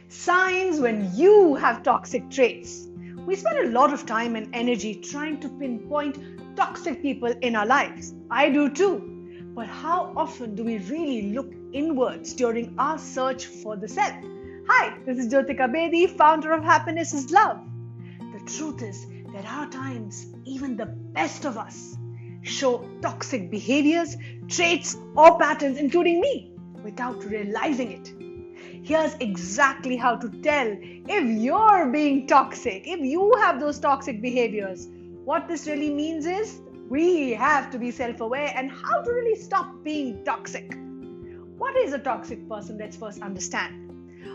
Signs when you have toxic traits. We spend a lot of time and energy trying to pinpoint toxic people in our lives. I do too. But how often do we really look inwards during our search for the self? Hi, this is Jyotika Bedi, founder of Happiness is Love. The truth is, there are times even the best of us show toxic behaviors, traits, or patterns, including me, without realizing it. Here's exactly how to tell if you're being toxic, if you have those toxic behaviors. What this really means is we have to be self-aware and how to really stop being toxic. What is a toxic person? Let's first understand.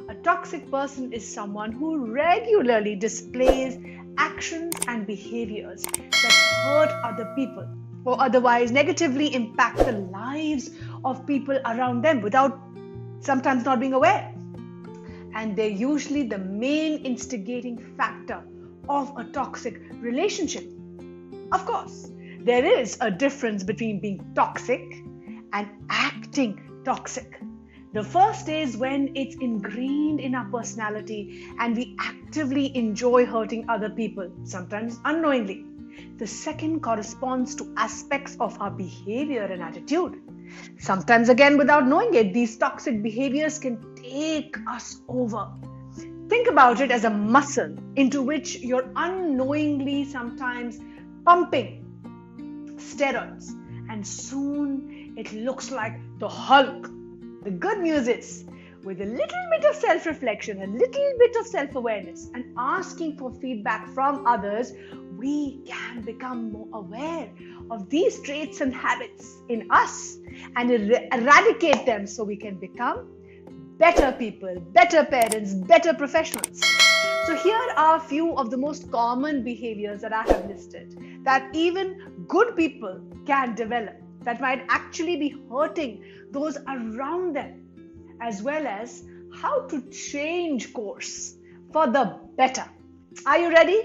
A toxic person is someone who regularly displays actions and behaviors that hurt other people or otherwise negatively impact the lives of people around them without sometimes not being aware. And they're usually the main instigating factor of a toxic relationship. Of course, there is a difference between being toxic and acting toxic. The first is when it's ingrained in our personality and we actively enjoy hurting other people, sometimes unknowingly. The second corresponds to aspects of our behavior and attitude. Sometimes, again, without knowing it, these toxic behaviors can take us over. Think about it as a muscle into which you're unknowingly sometimes pumping steroids, and soon it looks like the Hulk. The good news is, with a little bit of self-reflection, a little bit of self-awareness, and asking for feedback from others, we can become more aware of these traits and habits in us and eradicate them so we can become better people, better parents, better professionals. So here are a few of the most common behaviors that I have listed that even good people can develop that might actually be hurting those around them, as well as how to change course for the better. Are you ready?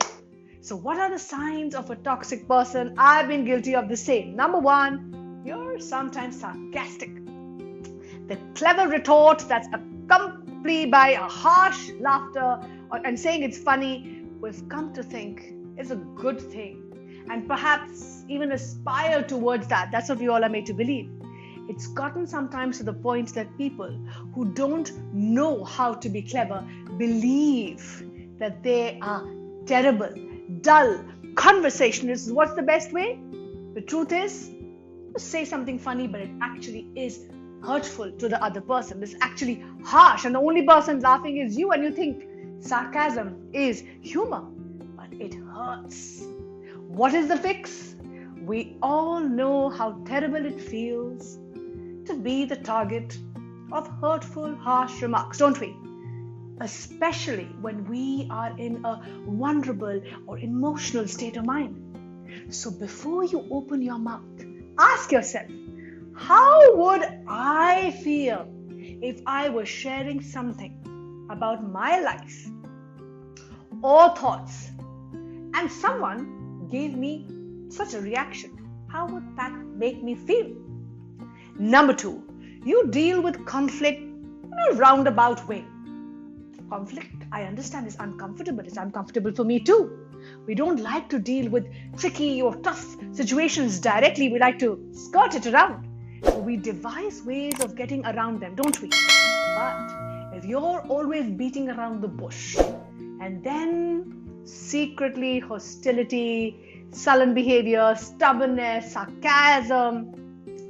So what are the signs of a toxic person? I've been guilty of the same. Number one, you're sometimes sarcastic. The clever retort that's accompanied by a harsh laughter and saying it's funny, we've come to think is a good thing. And perhaps even aspire towards that. That's what we all are made to believe. It's gotten sometimes to the point that people who don't know how to be clever believe that they are terrible, dull, conversationalists. What's the best way? The truth is, you say something funny, but it actually is hurtful to the other person. It's actually harsh, and the only person laughing is you, and you think sarcasm is humor, but it hurts. What is the fix? We all know how terrible it feels to be the target of hurtful, harsh remarks, don't we? Especially when we are in a vulnerable or emotional state of mind. So before you open your mouth, ask yourself, how would I feel if I was sharing something about my life or thoughts and someone gave me such a reaction? How would that make me feel? Number two, you deal with conflict in a roundabout way. Conflict, I understand, is uncomfortable. It's uncomfortable for me too. We don't like to deal with tricky or tough situations directly. We like to skirt it around. So we devise ways of getting around them, don't we? But if you're always beating around the bush and then secretly hostility, sullen behavior, stubbornness, sarcasm,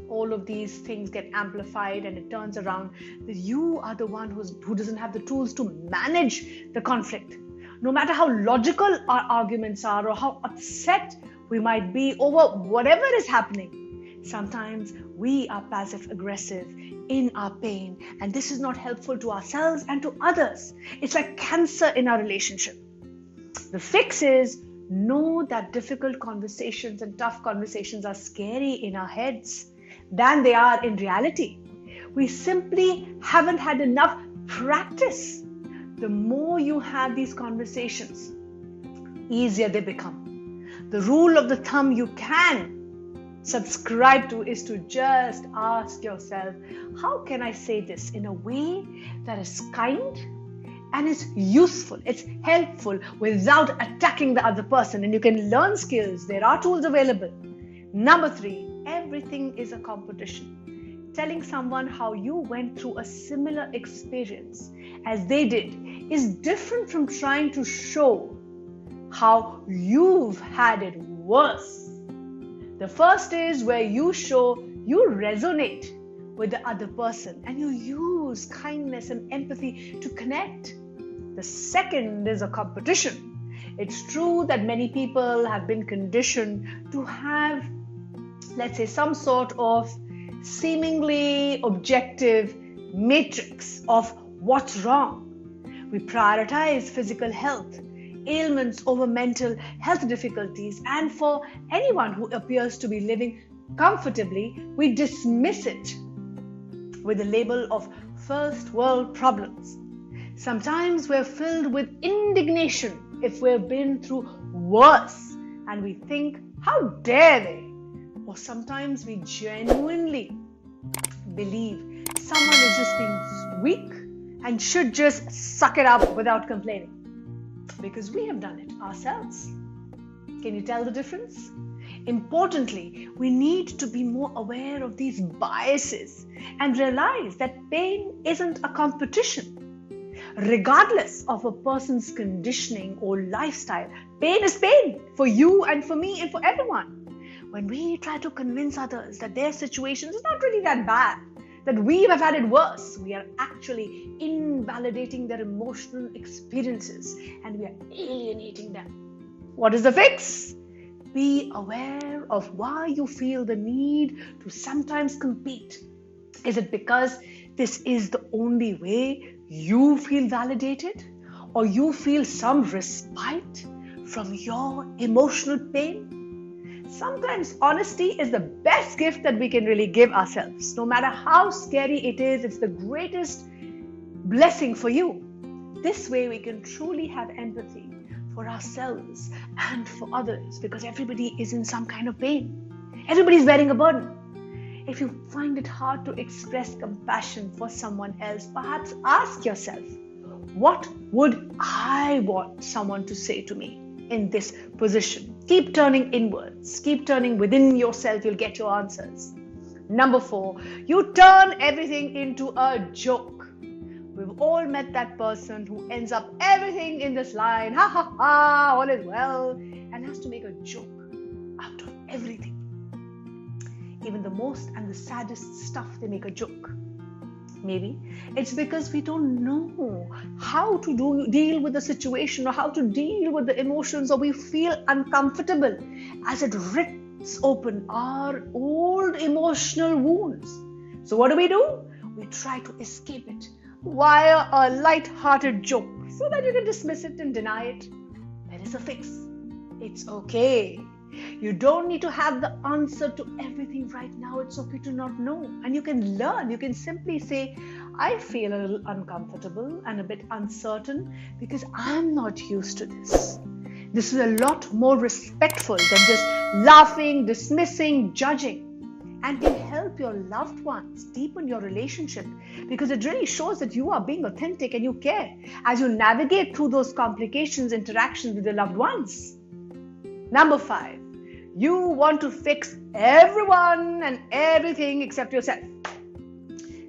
all of these things get amplified and it turns around that you are the one who doesn't have the tools to manage the conflict. No matter how logical our arguments are or how upset we might be over whatever is happening, sometimes we are passive aggressive in our pain, and this is not helpful to ourselves and to others. It's like cancer in our relationship. The fix is know that difficult conversations and tough conversations are scary in our heads than they are in reality. We simply haven't had enough practice. The more you have these conversations, easier they become. The rule of the thumb you can subscribe to is to just ask yourself, how can I say this in a way that is kind, and it's useful, it's helpful without attacking the other person, and you can learn skills. There are tools available. Number 3, everything is a competition. Telling someone how you went through a similar experience as they did is different from trying to show how you've had it worse. The first is where you show you resonate with the other person and you use kindness and empathy to connect. The second is a competition. It's true that many people have been conditioned to have, let's say, some sort of seemingly objective matrix of what's wrong. We prioritize physical health, ailments over mental health difficulties, and for anyone who appears to be living comfortably, we dismiss it with the label of first world problems. Sometimes we're filled with indignation if we've been through worse, and we think, how dare they? Or sometimes we genuinely believe someone is just being weak and should just suck it up without complaining, because we have done it ourselves. Can you tell the difference? Importantly, we need to be more aware of these biases and realize that pain isn't a competition. Regardless of a person's conditioning or lifestyle, pain is pain for you and for me and for everyone. When we try to convince others that their situation is not really that bad, that we have had it worse, we are actually invalidating their emotional experiences and we are alienating them. What is the fix? Be aware of why you feel the need to sometimes compete. Is it because this is the only way you feel validated, or you feel some respite from your emotional pain? Sometimes honesty is the best gift that we can really give ourselves. No matter how scary it is, it's the greatest blessing for you. This way we can truly have empathy for ourselves and for others, because everybody is in some kind of pain. Everybody's bearing a burden. If you find it hard to express compassion for someone else, perhaps ask yourself, what would I want someone to say to me in this position? Keep turning inwards. Keep turning within yourself. You'll get your answers. Number 4, you turn everything into a joke. We've all met that person who ends up everything in this line, ha ha ha, all is well, and has to make a joke out of everything. Even the most and the saddest stuff, they make a joke. Maybe it's because we don't know how to deal with the situation or how to deal with the emotions, or we feel uncomfortable as it rips open our old emotional wounds. So what do? We try to escape it via a light-hearted joke so that you can dismiss it and deny it. There is a fix. It's okay. You don't need to have the answer to everything right now. It's okay to not know. And you can learn. You can simply say, I feel a little uncomfortable and a bit uncertain because I'm not used to this. This is a lot more respectful than just laughing, dismissing, judging. And can help your loved ones deepen your relationship, because it really shows that you are being authentic and you care as you navigate through those complications, interactions with your loved ones. Number 5, you want to fix everyone and everything except yourself.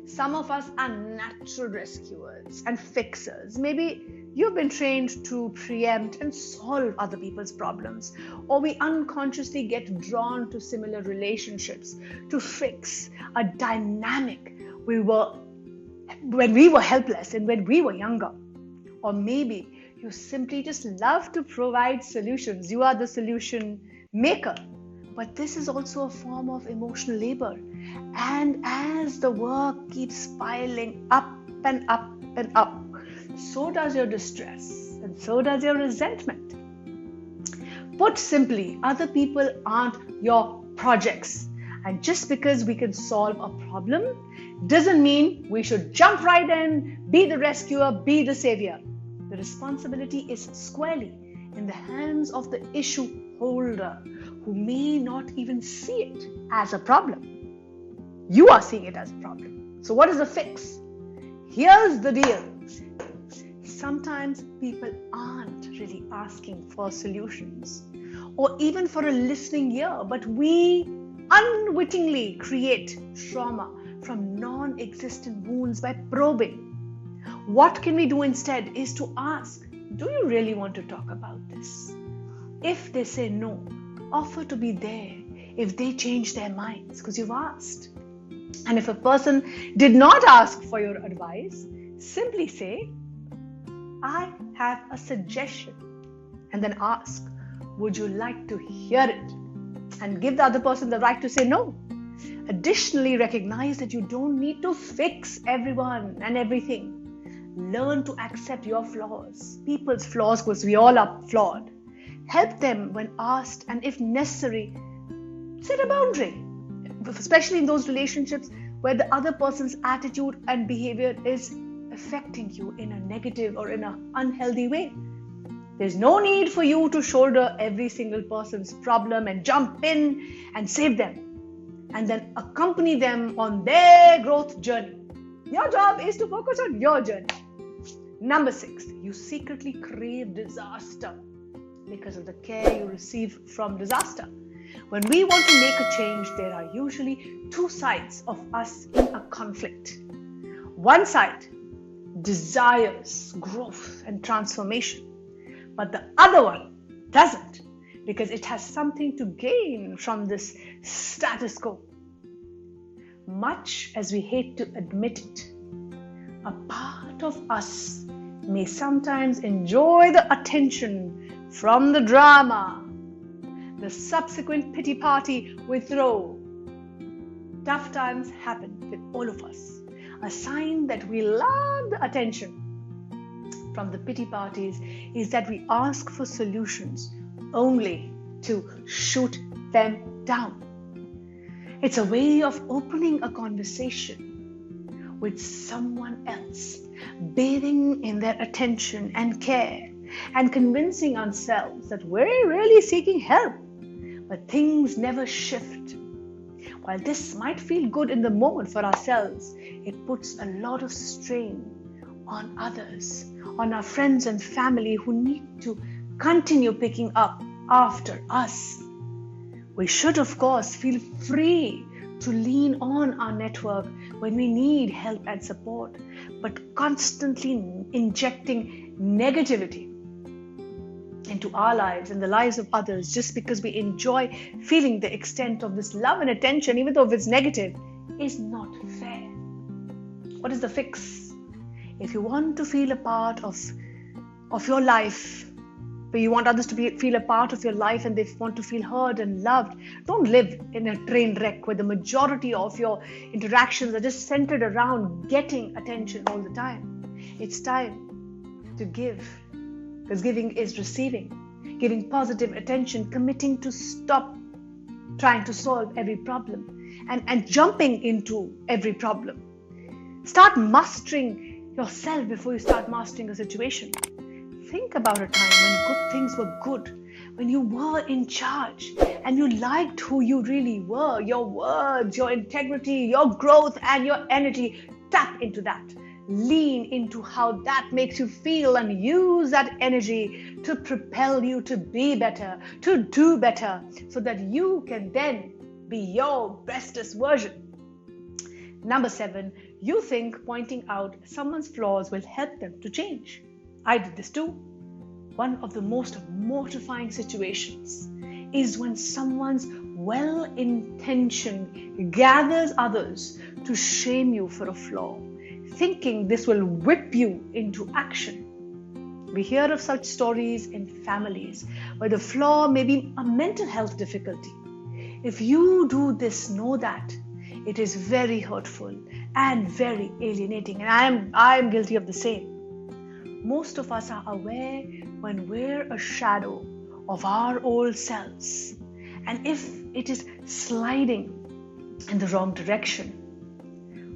Some of us are natural rescuers and fixers. Maybe you've been trained to preempt and solve other people's problems, or we unconsciously get drawn to similar relationships to fix a dynamic when we were helpless and when we were younger. Or maybe you simply just love to provide solutions. You are the solution maker. But this is also a form of emotional labor. And as the work keeps piling up and up and up, so does your distress and so does your resentment. Put simply, other people aren't your projects. And just because we can solve a problem doesn't mean we should jump right in, be the rescuer, be the savior. The responsibility is squarely in the hands of the issue holder, who may not even see it as a problem. You are seeing it as a problem. So what is the fix? Here's the deal. sometimes people aren't really asking for solutions or even for a listening ear, but we unwittingly create trauma from non-existent wounds by probing. What can we do instead is to ask, do you really want to talk about this? If they say no, offer to be there if they change their minds because you've asked. And if a person did not ask for your advice, simply say, I have a suggestion, and then ask, would you like to hear it? And give the other person the right to say no. Additionally, recognize that you don't need to fix everyone and everything. Learn to accept your flaws, people's flaws, because we all are flawed. Help them when asked, and if necessary, set a boundary, especially in those relationships where the other person's attitude and behavior is affecting you in a negative or in an unhealthy way. There's no need for you to shoulder every single person's problem and jump in and save them and then accompany them on their growth journey. Your job is to focus on your journey. Number 6, you secretly crave disaster because of the care you receive from disaster. When we want to make a change, there are usually 2 sides of us in a conflict. One side desires growth and transformation, but the other one doesn't because it has something to gain from this status quo. Much as we hate to admit it, a part of us may sometimes enjoy the attention from the drama, the subsequent pity party we throw. Tough times happen with all of us. A sign that we love the attention from the pity parties is that we ask for solutions only to shoot them down. It's a way of opening a conversation with someone else, bathing in their attention and care, and convincing ourselves that we're really seeking help, but things never shift. While this might feel good in the moment for ourselves, it puts a lot of strain on others, on our friends and family who need to continue picking up after us. We should, of course, feel free to lean on our network when we need help and support, but constantly injecting negativity into our lives and the lives of others just because we enjoy feeling the extent of this love and attention, even though if it's negative, is not fair. What is the fix? If you want to feel a part of your life, but you want others to feel a part of your life and they want to feel heard and loved, don't live in a train wreck where the majority of your interactions are just centered around getting attention all the time. It's time to give, because giving is receiving. Giving positive attention, committing to stop trying to solve every problem and jumping into every problem. Start mastering yourself before you start mastering a situation. Think about a time when good things were good, when you were in charge and you liked who you really were, your words, your integrity, your growth and your energy. Tap into that. Lean into how that makes you feel and use that energy to propel you to be better, to do better, so that you can then be your bestest version. Number 7, you think pointing out someone's flaws will help them to change. I did this too. One of the most mortifying situations is when someone's well-intentioned gathers others to shame you for a flaw, thinking this will whip you into action. We hear of such stories in families where the flaw may be a mental health difficulty. If you do this, know that it is very hurtful and very alienating, and I am guilty of the same. Most of us are aware when we're a shadow of our old selves, and if it is sliding in the wrong direction,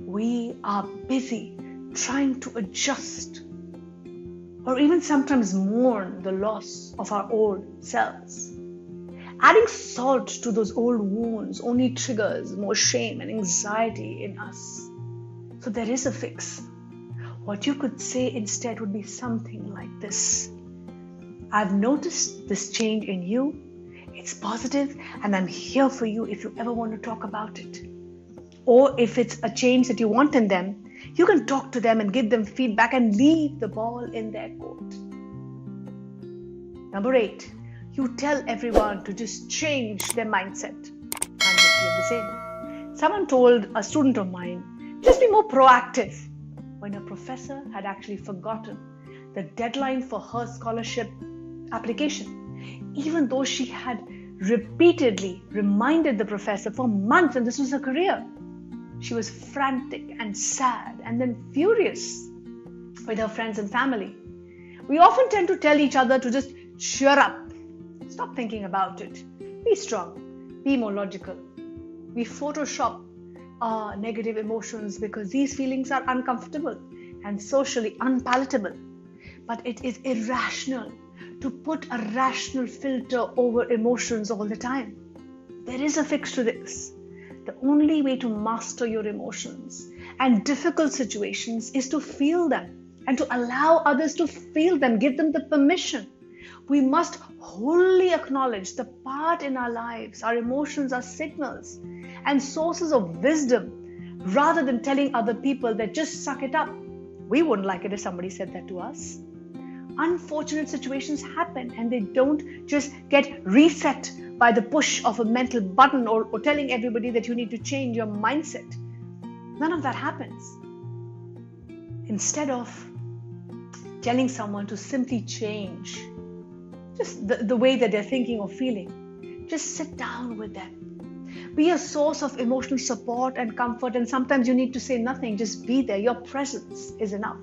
we are busy trying to adjust or even sometimes mourn the loss of our old selves. Adding salt to those old wounds only triggers more shame and anxiety in us. So there is a fix. What you could say instead would be something like this: I've noticed this change in you. It's positive, and I'm here for you if you ever want to talk about it. Or if it's a change that you want in them, you can talk to them and give them feedback and leave the ball in their court. Number 8, you tell everyone to just change their mindset. I'm guilty of the same. Someone told a student of mine, just be more proactive, when a professor had actually forgotten the deadline for her scholarship application, even though she had repeatedly reminded the professor for months, and this was her career. She was frantic and sad and then furious with her friends and family. We often tend to tell each other to just cheer up, stop thinking about it, be strong, be more logical. We Photoshop our negative emotions because these feelings are uncomfortable and socially unpalatable. But it is irrational to put a rational filter over emotions all the time. There is a fix to this. The only way to master your emotions and difficult situations is to feel them and to allow others to feel them, give them the permission. We must wholly acknowledge the part in our lives. Our emotions are signals and sources of wisdom, rather than telling other people that just suck it up. We wouldn't like it if somebody said that to us. Unfortunate situations happen and they don't just get reset by the push of a mental button or telling everybody that you need to change your mindset. None of that happens. Instead of telling someone to simply change just the way that they're thinking or feeling, just sit down with them. Be a source of emotional support and comfort, and sometimes you need to say nothing, just be there. Your presence is enough.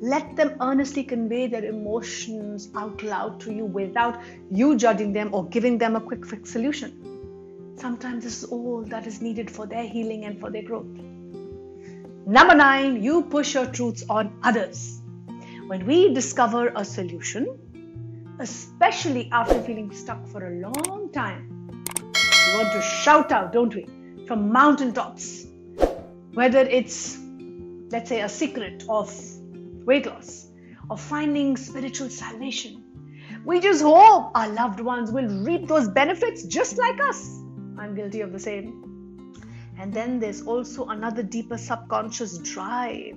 Let them earnestly convey their emotions out loud to you without you judging them or giving them a quick fix solution. Sometimes this is all that is needed for their healing and for their growth. Number 9, you push your truths on others. When we discover a solution, especially after feeling stuck for a long time, we want to shout out, don't we, from mountaintops. Whether it's, let's say, a secret of weight loss or finding spiritual salvation, we just hope our loved ones will reap those benefits just like us. I'm guilty of the same. And then there's also another deeper subconscious drive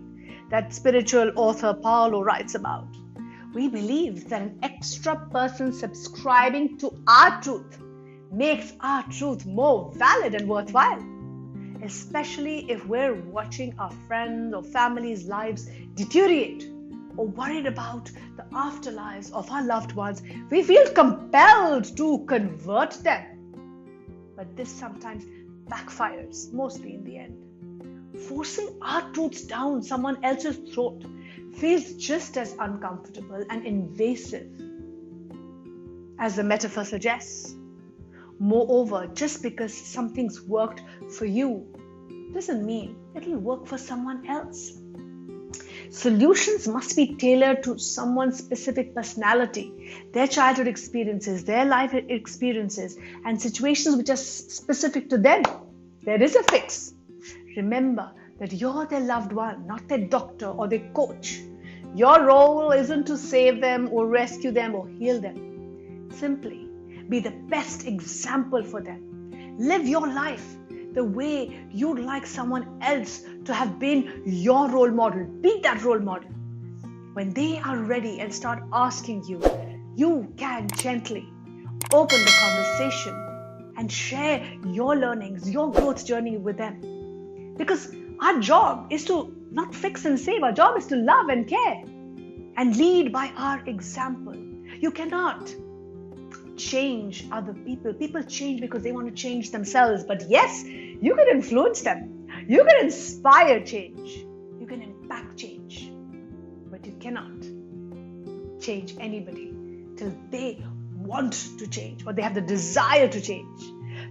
that spiritual author Paulo writes about. We believe that an extra person subscribing to our truth makes our truth more valid and worthwhile. Especially if we're watching our friends or family's lives deteriorate or worried about the afterlives of our loved ones, we feel compelled to convert them. But this sometimes backfires, mostly in the end. Forcing our truths down someone else's throat feels just as uncomfortable and invasive as the metaphor suggests. Moreover, just because something's worked for you doesn't mean it'll work for someone else. Solutions must be tailored to someone's specific personality, their childhood experiences, their life experiences, and situations which are specific to them. There is a fix. Remember that you're their loved one, not their doctor or their coach. Your role isn't to save them or rescue them or heal them. Simply be the best example for them. Live your life the way you'd like someone else to have been your role model. Be that role model. When they are ready and start asking you, you can gently open the conversation and share your learnings, your growth journey with them. Because our job is to not fix and save. Our job is to love and care and lead by our example. You cannot change other people. People change because they want to change themselves. But yes, you can influence them. You can inspire change. You can impact change. But you cannot change anybody till they want to change or they have the desire to change.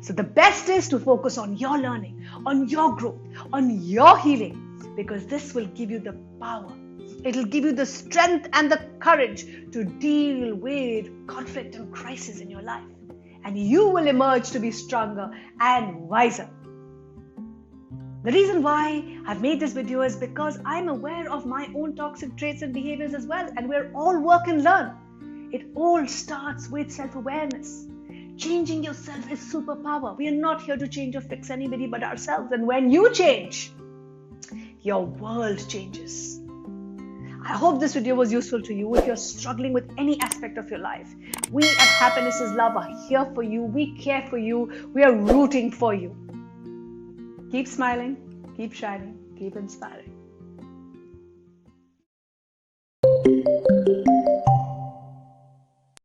So the best is to focus on your learning, on your growth, on your healing, because this will give you the power. It'll give you the strength and the courage to deal with conflict and crisis in your life. And you will emerge to be stronger and wiser. The reason why I've made this video is because I'm aware of my own toxic traits and behaviors as well, and we're all work and learn. It all starts with self-awareness. Changing yourself is superpower. We are not here to change or fix anybody but ourselves. And when you change, your world changes. I hope this video was useful to you. If you're struggling with any aspect of your life, we at Happiness is Love are here for you. We care for you. We are rooting for you. Keep smiling, keep shining, keep inspiring.